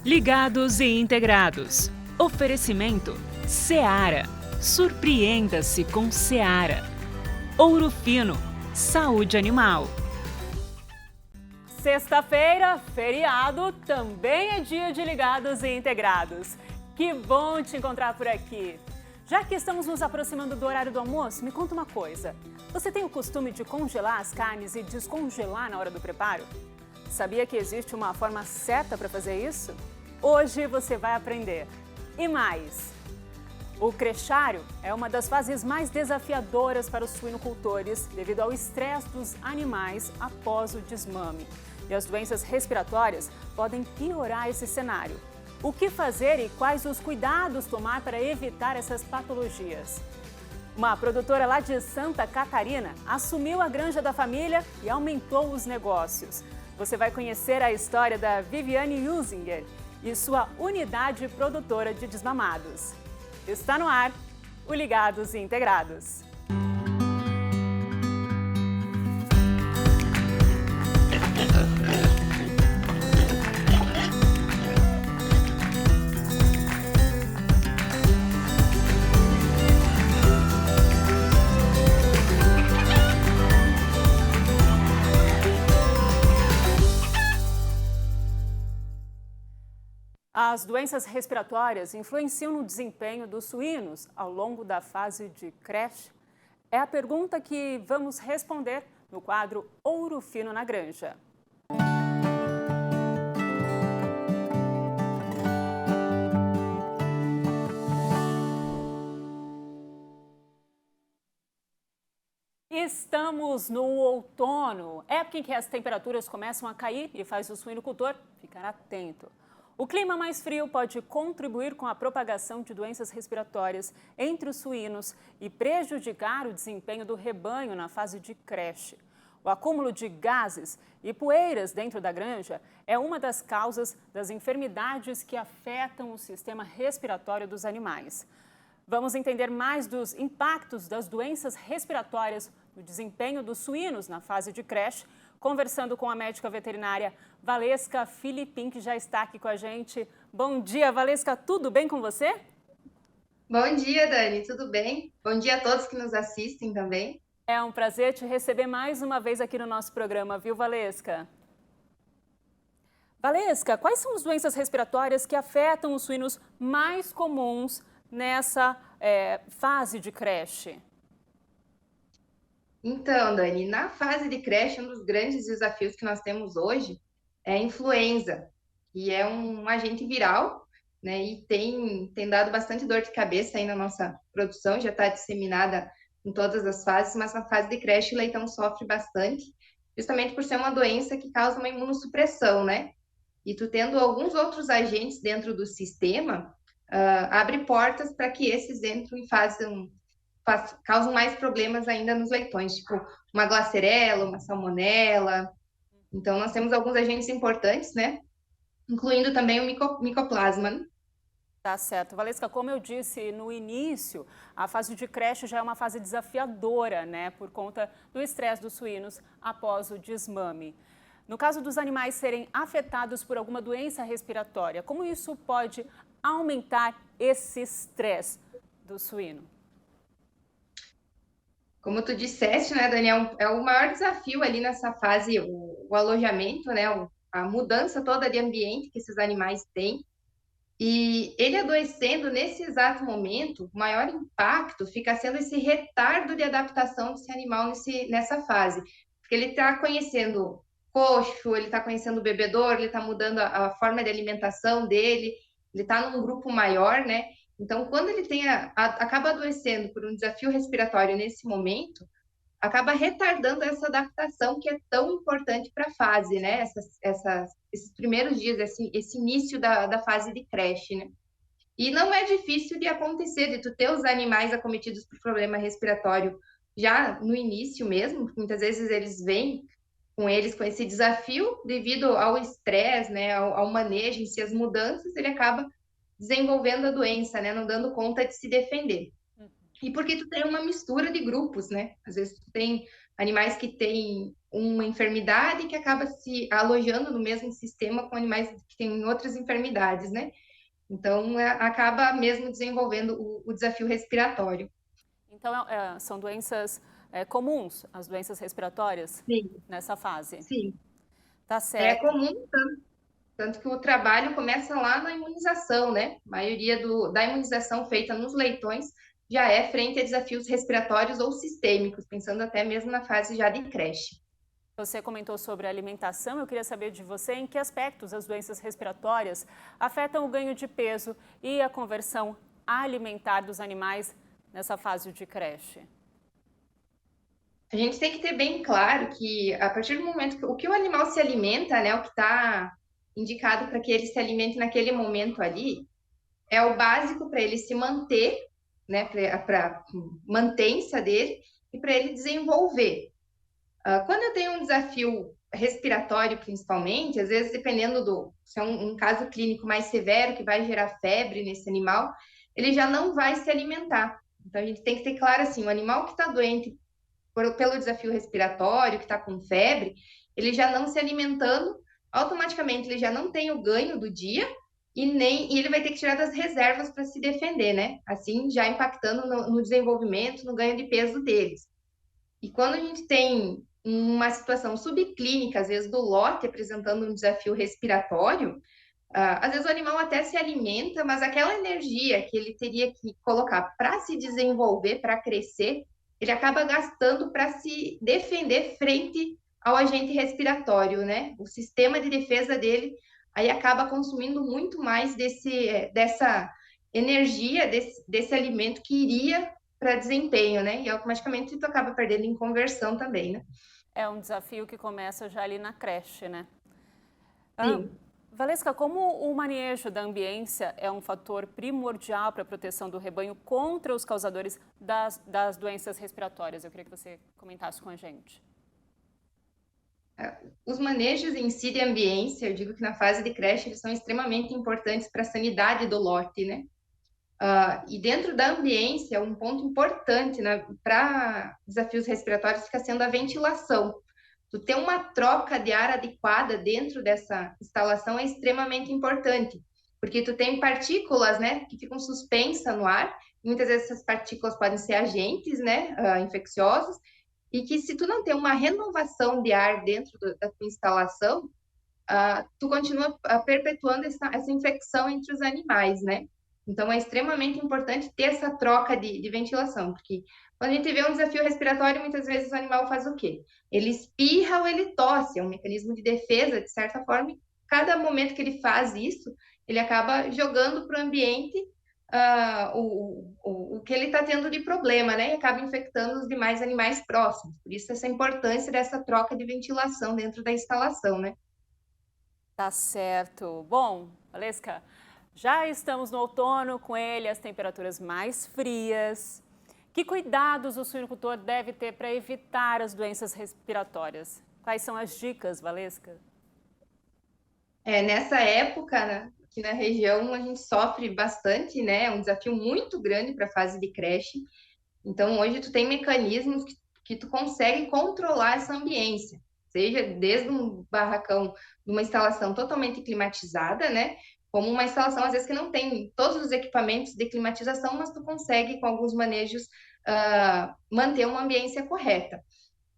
Ligados e integrados. Oferecimento Seara. Surpreenda-se com Seara. Ouro Fino. Saúde animal. Sexta-feira, feriado, também é dia de Ligados e Integrados. Que bom te encontrar por aqui. Já que estamos nos aproximando do horário do almoço, me conta uma coisa. Você tem o costume de congelar as carnes e descongelar na hora do preparo? Sabia que existe uma forma certa para fazer isso? Hoje você vai aprender. E mais, o crechário é uma das fases mais desafiadoras para os suinocultores devido ao estresse dos animais após o desmame. E as doenças respiratórias podem piorar esse cenário. O que fazer e quais os cuidados tomar para evitar essas patologias? Uma produtora lá de Santa Catarina assumiu a granja da família e aumentou os negócios. Você vai conhecer a história da Viviane Husinger e sua unidade produtora de desmamados. Está no ar o Ligados e Integrados. As doenças respiratórias influenciam no desempenho dos suínos ao longo da fase de creche? É a pergunta que vamos responder no quadro Ouro Fino na Granja. Estamos no outono, época em que as temperaturas começam a cair e faz o suinocultor ficar atento. O clima mais frio pode contribuir com a propagação de doenças respiratórias entre os suínos e prejudicar o desempenho do rebanho na fase de creche. O acúmulo de gases e poeiras dentro da granja é uma das causas das enfermidades que afetam o sistema respiratório dos animais. Vamos entender mais dos impactos das doenças respiratórias no desempenho dos suínos na fase de creche, conversando com a médica veterinária Valesca Filipim, que já está aqui com a gente. Bom dia, Valesca, tudo bem com você? Bom dia, Dani, tudo bem? Bom dia a todos que nos assistem também. É um prazer te receber mais uma vez aqui no nosso programa, viu, Valesca? Valesca, quais são as doenças respiratórias que afetam os suínos mais comuns nessa fase de creche? Então, Dani, na fase de creche, um dos grandes desafios que nós temos hoje é a influenza, que é um agente viral, né? E tem dado bastante dor de cabeça aí na nossa produção, já está disseminada em todas as fases, mas na fase de creche o leitão sofre bastante, justamente por ser uma doença que causa uma imunossupressão, né? E tu tendo alguns outros agentes dentro do sistema, abre portas para que esses entrem e causam mais problemas ainda nos leitões, tipo uma glacerela, uma salmonela. Então, nós temos alguns agentes importantes, né? Incluindo também o micoplasma, né? Tá certo. Valesca, como eu disse no início, a fase de creche já é uma fase desafiadora, né? Por conta do estresse dos suínos após o desmame. No caso dos animais serem afetados por alguma doença respiratória, como isso pode aumentar esse estresse do suíno? Como tu disseste, né, Daniel, é o maior desafio ali nessa fase, o alojamento, né, a mudança toda de ambiente que esses animais têm. E ele adoecendo nesse exato momento, o maior impacto fica sendo esse retardo de adaptação desse animal nessa fase. Porque ele está conhecendo coxo, ele está conhecendo o bebedouro, ele está mudando a forma de alimentação dele, ele está num grupo maior, né? Então, quando ele acaba adoecendo por um desafio respiratório nesse momento, acaba retardando essa adaptação que é tão importante para a fase, né? Esses primeiros dias, esse início da fase de creche, né? E não é difícil de acontecer, de tu ter os animais acometidos por problema respiratório já no início mesmo, muitas vezes eles vêm com esse desafio devido ao estresse, né, ao manejo em si, as mudanças, ele acaba desenvolvendo a doença, né, não dando conta de se defender. E porque tu tem uma mistura de grupos, né? Às vezes tu tem animais que têm uma enfermidade que acaba se alojando no mesmo sistema com animais que têm outras enfermidades, né? Então, acaba mesmo desenvolvendo o desafio respiratório. Então, são doenças comuns, as doenças respiratórias, Sim, nessa fase. sim. Tá É certo. comum, tanto que o trabalho começa lá na imunização, né? A maioria da imunização feita nos leitões já é frente a desafios respiratórios ou sistêmicos, pensando até mesmo na fase já de creche. Você comentou sobre a alimentação, eu queria saber de você em que aspectos as doenças respiratórias afetam o ganho de peso e a conversão alimentar dos animais nessa fase de creche. A gente tem que ter bem claro que, a partir do momento que o que o animal se alimenta, né, o que está indicado para que ele se alimente naquele momento ali, é o básico para ele se manter, né, para mantência dele e para ele desenvolver. Quando eu tenho um desafio respiratório, principalmente, às vezes dependendo se é um caso clínico mais severo que vai gerar febre nesse animal, ele já não vai se alimentar. Então a gente tem que ter claro assim, o animal que está doente pelo desafio respiratório, que está com febre, ele já não se alimentando, automaticamente ele já não tem o ganho do dia e ele vai ter que tirar das reservas para se defender, né? Assim, já impactando no desenvolvimento, no ganho de peso deles. E quando a gente tem uma situação subclínica, às vezes do lote apresentando um desafio respiratório, às vezes o animal até se alimenta, mas aquela energia que ele teria que colocar para se desenvolver, para crescer, ele acaba gastando para se defender frente ao agente respiratório, né? O sistema de defesa dele aí acaba consumindo muito mais dessa energia, desse alimento que iria para desempenho, né? E automaticamente tu acaba perdendo em conversão também, né? É um desafio que começa já ali na creche, né? Ah, Sim. Valesca, como o manejo da ambiência é um fator primordial para a proteção do rebanho contra os causadores das doenças respiratórias? Eu queria que você comentasse com a gente. Os manejos em si de ambiência, eu digo que na fase de creche, eles são extremamente importantes para a sanidade do lote, né? E dentro da ambiência, um ponto importante, né, para desafios respiratórios fica sendo a ventilação. Tu ter uma troca de ar adequada dentro dessa instalação é extremamente importante, porque tu tem partículas, né, que ficam suspensas no ar. Muitas vezes essas partículas podem ser agentes, né, infecciosos, e que se tu não tem uma renovação de ar dentro da tua instalação, tu continua perpetuando essa infecção entre os animais, né? Então, é extremamente importante ter essa troca de ventilação, porque quando a gente vê um desafio respiratório, muitas vezes o animal faz o quê? Ele espirra ou ele tosse, é um mecanismo de defesa, de certa forma, e cada momento que ele faz isso, ele acaba jogando para o ambiente o que ele está tendo de problema, né? E acaba infectando os demais animais próximos. Por isso, essa importância dessa troca de ventilação dentro da instalação, né? Tá certo. Bom, Valesca, já estamos no outono com ele, as temperaturas mais frias. Que cuidados o suinocultor deve ter para evitar as doenças respiratórias? Quais são as dicas, Valesca? Nessa época, né, aqui na região, a gente sofre bastante, né? É um desafio muito grande para a fase de creche. Então, hoje tu tem mecanismos que tu consegue controlar essa ambiência, seja desde um barracão, de uma instalação totalmente climatizada, né? Como uma instalação, às vezes, que não tem todos os equipamentos de climatização, mas tu consegue, com alguns manejos, manter uma ambiência correta.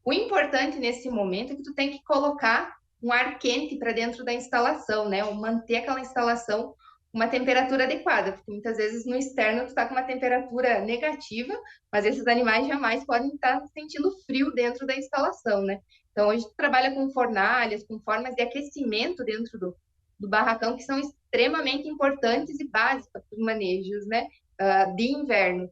O importante nesse momento é que tu tem que colocar um ar quente para dentro da instalação, né? Ou manter aquela instalação uma temperatura adequada, porque muitas vezes no externo tu está com uma temperatura negativa, mas esses animais jamais podem estar sentindo frio dentro da instalação, né? Então hoje tu trabalha com fornalhas, com formas de aquecimento dentro do barracão que são extremamente importantes e básicas para os manejos, né? De inverno.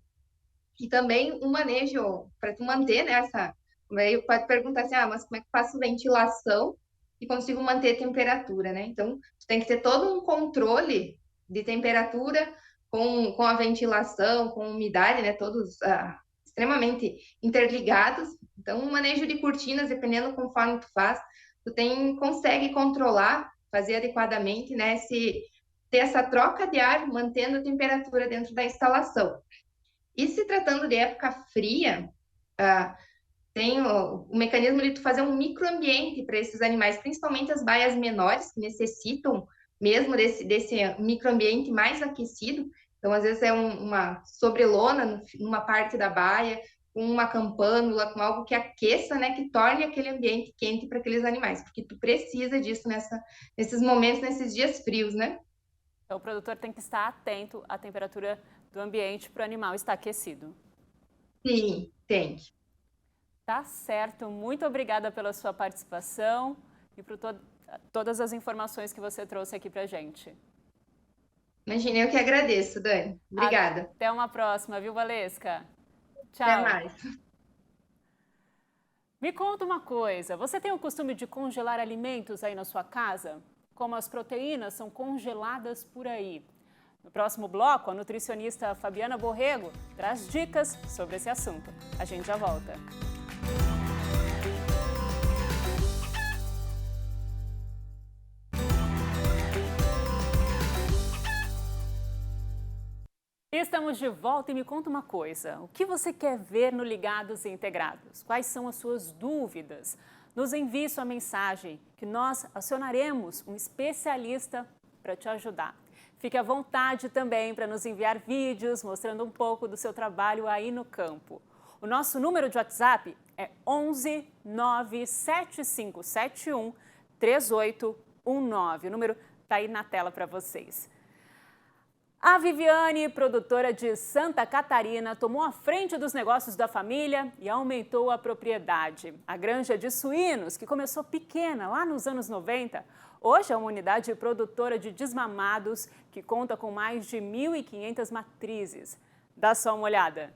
E também um manejo para tu manter, né, essa. Aí pode perguntar assim, mas como é que eu faço ventilação e consigo manter a temperatura, né? Então, tu tem que ter todo um controle de temperatura com a ventilação, com a umidade, né? Todos extremamente interligados. Então, um manejo de cortinas, dependendo conforme tu faz, consegue controlar, fazer adequadamente, né? Ter essa troca de ar, mantendo a temperatura dentro da instalação. E se tratando de época fria, tem o mecanismo de tu fazer um microambiente para esses animais, principalmente as baias menores, que necessitam mesmo desse microambiente mais aquecido. Então, às vezes, é uma sobrelona numa parte da baia, com uma campânula, com algo que aqueça, né, que torne aquele ambiente quente para aqueles animais, porque tu precisa disso nesses momentos, nesses dias frios, né? Então, o produtor tem que estar atento à temperatura do ambiente para o animal estar aquecido. Sim, tem. Tá certo. Muito obrigada pela sua participação e por todas as informações que você trouxe aqui para gente. Imagina, eu que agradeço, Dani. Obrigada. Até uma próxima, viu, Valesca? Até Tchau. mais. Me conta uma coisa, você tem o costume de congelar alimentos aí na sua casa? Como as proteínas são congeladas por aí? No próximo bloco, a nutricionista Fabiana Borrego traz dicas sobre esse assunto. A gente já volta. Estamos de volta e me conta uma coisa. O que você quer ver no Ligados e Integrados? Quais são as suas dúvidas? Nos envie sua mensagem que nós acionaremos um especialista para te ajudar. Fique à vontade também para nos enviar vídeos mostrando um pouco do seu trabalho aí no campo. O nosso número de WhatsApp é 11 97571 3819. O número está aí na tela para vocês. A Viviane, produtora de Santa Catarina, tomou a frente dos negócios da família e aumentou a propriedade. A granja de suínos, que começou pequena lá nos anos 90, hoje é uma unidade produtora de desmamados que conta com mais de 1.500 matrizes. Dá só uma olhada.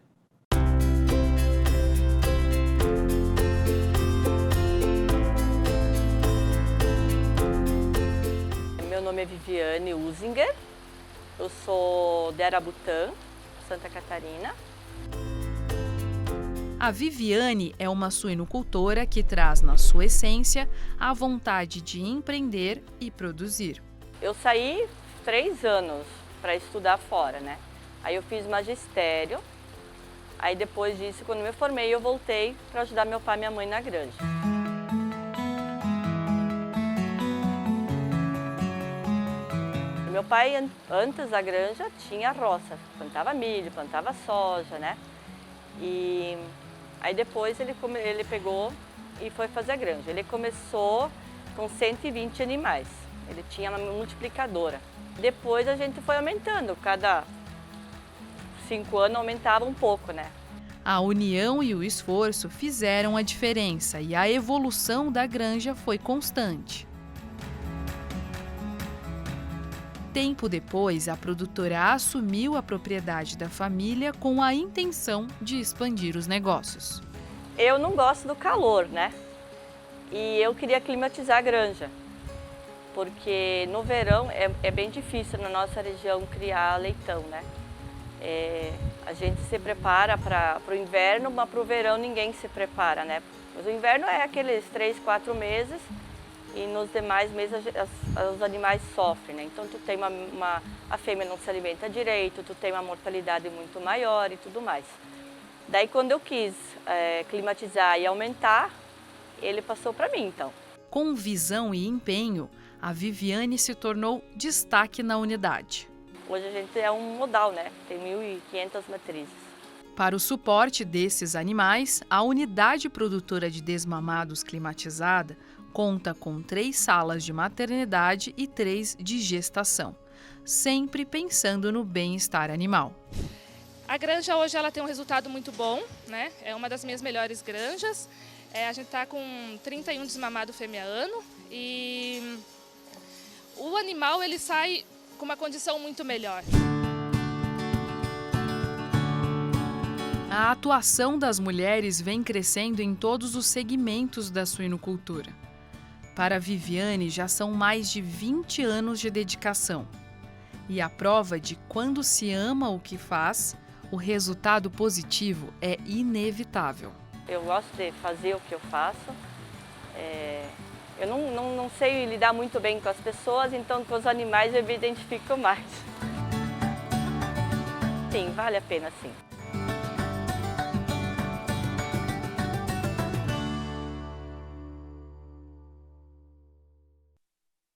Meu nome é Viviane Usinger. Eu sou de Arabutã, Santa Catarina. A Viviane é uma suinocultora que traz na sua essência a vontade de empreender e produzir. Eu saí 3 anos para estudar fora, né? Aí eu fiz magistério. Aí depois disso, quando me formei, eu voltei para ajudar meu pai e minha mãe na granja. Meu pai, antes da granja, tinha roça, plantava milho, plantava soja, né? E aí depois ele pegou e foi fazer a granja. Ele começou com 120 animais, ele tinha uma multiplicadora. Depois a gente foi aumentando, cada 5 anos aumentava um pouco, né? A união e o esforço fizeram a diferença e a evolução da granja foi constante. Tempo depois, a produtora assumiu a propriedade da família com a intenção de expandir os negócios. Eu não gosto do calor, né? E eu queria climatizar a granja, porque no verão é bem difícil na nossa região criar leitão, né? A gente se prepara para o inverno, mas para o verão ninguém se prepara, né? Mas o inverno é aqueles 3, 4 meses. E nos demais meses os animais sofrem, né? Então a fêmea não se alimenta direito, tu tem uma mortalidade muito maior e tudo mais. Daí quando eu quis climatizar e aumentar, ele passou para mim então. Com visão e empenho, a Viviane se tornou destaque na unidade. Hoje a gente é um modal, né? Tem 1.500 matrizes. Para o suporte desses animais, a unidade produtora de desmamados climatizada conta com 3 salas de maternidade e 3 de gestação, sempre pensando no bem-estar animal. A granja hoje ela tem um resultado muito bom, né? É uma das minhas melhores granjas. A gente está com 31 desmamados fêmea ano e o animal ele sai com uma condição muito melhor. A atuação das mulheres vem crescendo em todos os segmentos da suinocultura. Para a Viviane, já são mais de 20 anos de dedicação. E a prova de quando se ama o que faz, o resultado positivo é inevitável. Eu gosto de fazer o que eu faço. Eu não sei lidar muito bem com as pessoas, então com os animais eu me identifico mais. Sim, vale a pena sim.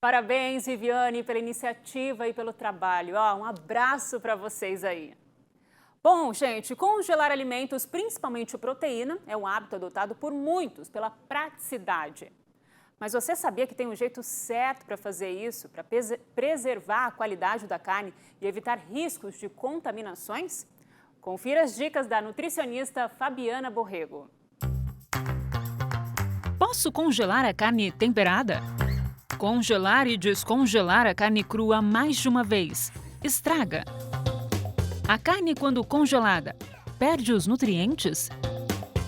Parabéns, Viviane, pela iniciativa e pelo trabalho. Um abraço para vocês aí. Bom, gente, congelar alimentos, principalmente proteína, é um hábito adotado por muitos pela praticidade. Mas você sabia que tem um jeito certo para fazer isso, para preservar a qualidade da carne e evitar riscos de contaminações? Confira as dicas da nutricionista Fabiana Borrego. Posso congelar a carne temperada? Congelar e descongelar a carne crua mais de uma vez. Estraga. A carne, quando congelada, perde os nutrientes?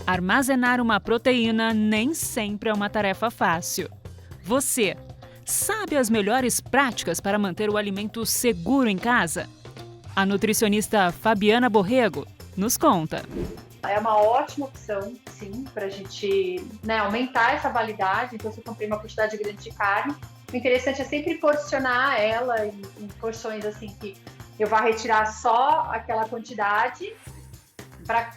Armazenar uma proteína nem sempre é uma tarefa fácil. Você sabe as melhores práticas para manter o alimento seguro em casa? A nutricionista Fabiana Borrego nos conta. É uma ótima opção, sim, para a gente aumentar essa validade. Então, se eu comprei uma quantidade grande de carne, o interessante é sempre porcionar ela em porções assim que eu vá retirar só aquela quantidade para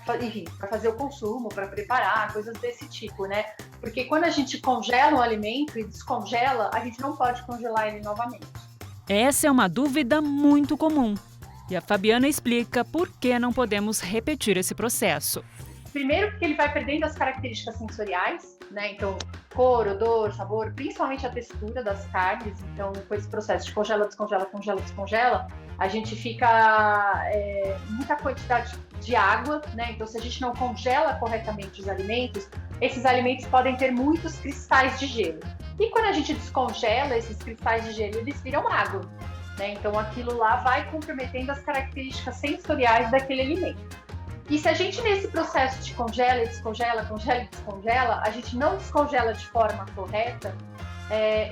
fazer o consumo, para preparar, coisas desse tipo, né? Porque quando a gente congela um alimento e descongela, a gente não pode congelar ele novamente. Essa é uma dúvida muito comum. E a Fabiana explica por que não podemos repetir esse processo. Primeiro porque ele vai perdendo as características sensoriais, né? Então, cor, odor, sabor, principalmente a textura das carnes. Então, com esse processo de congela, descongela, congela, descongela, a gente fica muita quantidade de água, né? Então, se a gente não congela corretamente os alimentos, esses alimentos podem ter muitos cristais de gelo. E quando a gente descongela esses cristais de gelo, eles viram água, né? Então, aquilo lá vai comprometendo as características sensoriais daquele alimento. E se a gente, nesse processo de congela e descongela, congela e descongela, a gente não descongela de forma correta,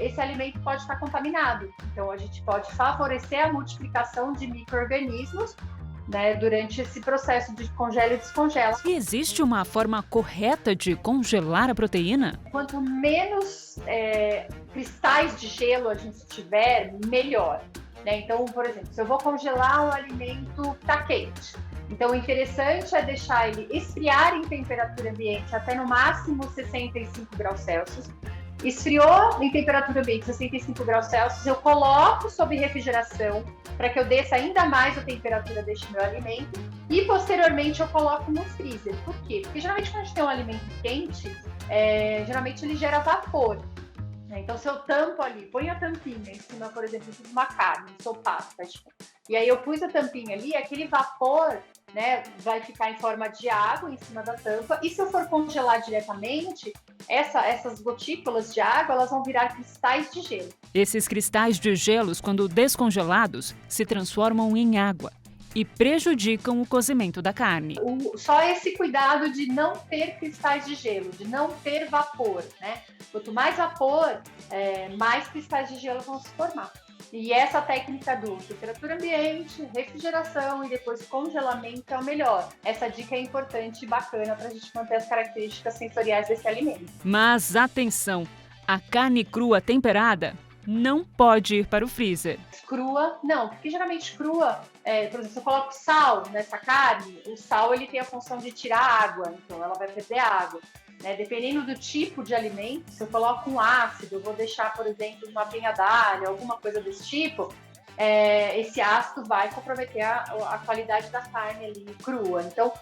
esse alimento pode estar contaminado. Então, a gente pode favorecer a multiplicação de micro-organismos, né, durante esse processo de congela e descongela. E existe uma forma correta de congelar a proteína? Quanto menos cristais de gelo a gente tiver, melhor, né? Então, por exemplo, se eu vou congelar um alimento que está quente, então o interessante é deixar ele esfriar em temperatura ambiente até no máximo 65 graus Celsius. Esfriou em temperatura ambiente 65 graus Celsius, eu coloco sob refrigeração para que eu desça ainda mais a temperatura deste meu alimento e posteriormente eu coloco no freezer. Por quê? Porque geralmente quando a gente tem um alimento quente, geralmente ele gera vapor. Então, se eu tampo ali, ponho a tampinha em cima, por exemplo, de uma carne, ensopado, e aí eu pus a tampinha ali, aquele vapor, né, vai ficar em forma de água em cima da tampa, e se eu for congelar diretamente, essas gotículas de água, elas vão virar cristais de gelo. Esses cristais de gelos, quando descongelados, se transformam em água e prejudicam o cozimento da carne. Só esse cuidado de não ter cristais de gelo, de não ter vapor, né? Quanto mais vapor, mais cristais de gelo vão se formar. E essa técnica do temperatura ambiente, refrigeração e depois congelamento é o melhor. Essa dica é importante e bacana para a gente manter as características sensoriais desse alimento. Mas atenção, a carne crua temperada não pode ir para o freezer. Crua, não, porque geralmente crua, por exemplo, se eu coloco sal nessa carne, o sal ele tem a função de tirar água, então ela vai perder água. Né? Dependendo do tipo de alimento, se eu coloco um ácido, eu vou deixar, por exemplo, uma penha d'alho, alguma coisa desse tipo, esse ácido vai comprometer a qualidade da carne ali crua. Então,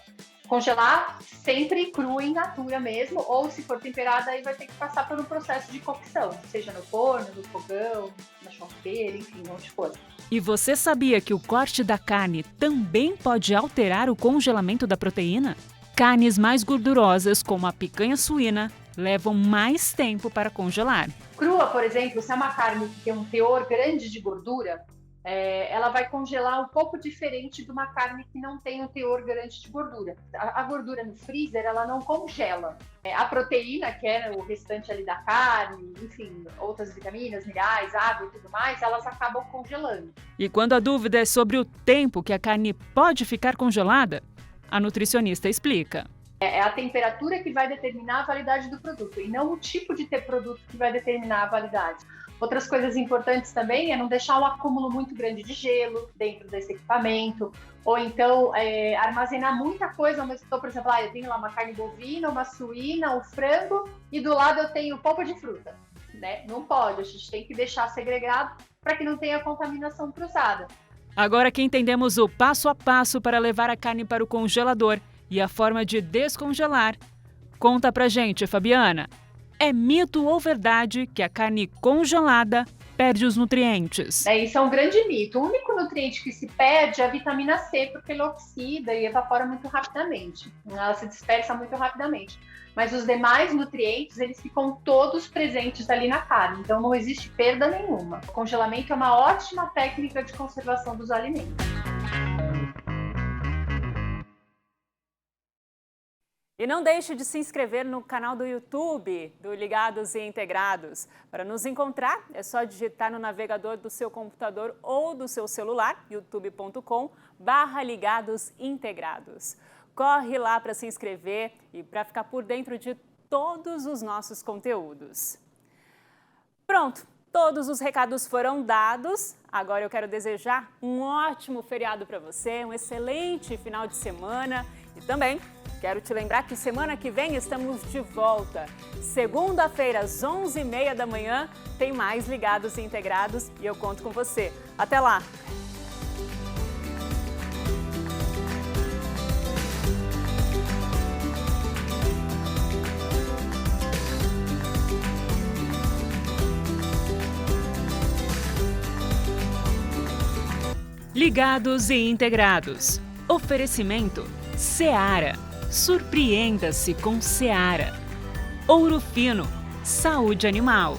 congelar sempre crua in natura mesmo, ou se for temperada, aí vai ter que passar por um processo de cocção, seja no forno, no fogão, na churrasqueira, enfim, onde for. E você sabia que o corte da carne também pode alterar o congelamento da proteína? Carnes mais gordurosas, como a picanha suína, levam mais tempo para congelar. Crua, por exemplo, se é uma carne que tem um teor grande de gordura, ela vai congelar um pouco diferente de uma carne que não tem um teor grande de gordura. A gordura no freezer, ela não congela. A proteína, que é o restante ali da carne, enfim, outras vitaminas, minerais, água e tudo mais, elas acabam congelando. E quando a dúvida é sobre o tempo que a carne pode ficar congelada, a nutricionista explica. É a temperatura que vai determinar a validade do produto e não o tipo de produto que vai determinar a validade. Outras coisas importantes também é não deixar um acúmulo muito grande de gelo dentro desse equipamento, ou então armazenar muita coisa ao mesmo tempo. Por exemplo, eu tenho lá uma carne bovina, uma suína, um frango e do lado eu tenho polpa de fruta. né? Não pode, a gente tem que deixar segregado para que não tenha contaminação cruzada. Agora que entendemos o passo a passo para levar a carne para o congelador e a forma de descongelar, conta pra gente, Fabiana. É mito ou verdade que a carne congelada perde os nutrientes? Isso é um grande mito. O único nutriente que se perde é a vitamina C, porque ele oxida e evapora muito rapidamente. Ela se dispersa muito rapidamente. Mas os demais nutrientes, eles ficam todos presentes ali na carne. Então não existe perda nenhuma. O congelamento é uma ótima técnica de conservação dos alimentos. E não deixe de se inscrever no canal do YouTube do Ligados e Integrados. Para nos encontrar, é só digitar no navegador do seu computador ou do seu celular, youtube.com/Ligados Integrados. Corre lá para se inscrever e para ficar por dentro de todos os nossos conteúdos. Pronto, todos os recados foram dados. Agora eu quero desejar um ótimo feriado para você, um excelente final de semana e também quero te lembrar que semana que vem estamos de volta. Segunda-feira, às 11h30 da manhã, tem mais Ligados e Integrados e eu conto com você. Até lá! Ligados e Integrados. Oferecimento Seara. Surpreenda-se com Seara. Ouro Fino. Saúde animal.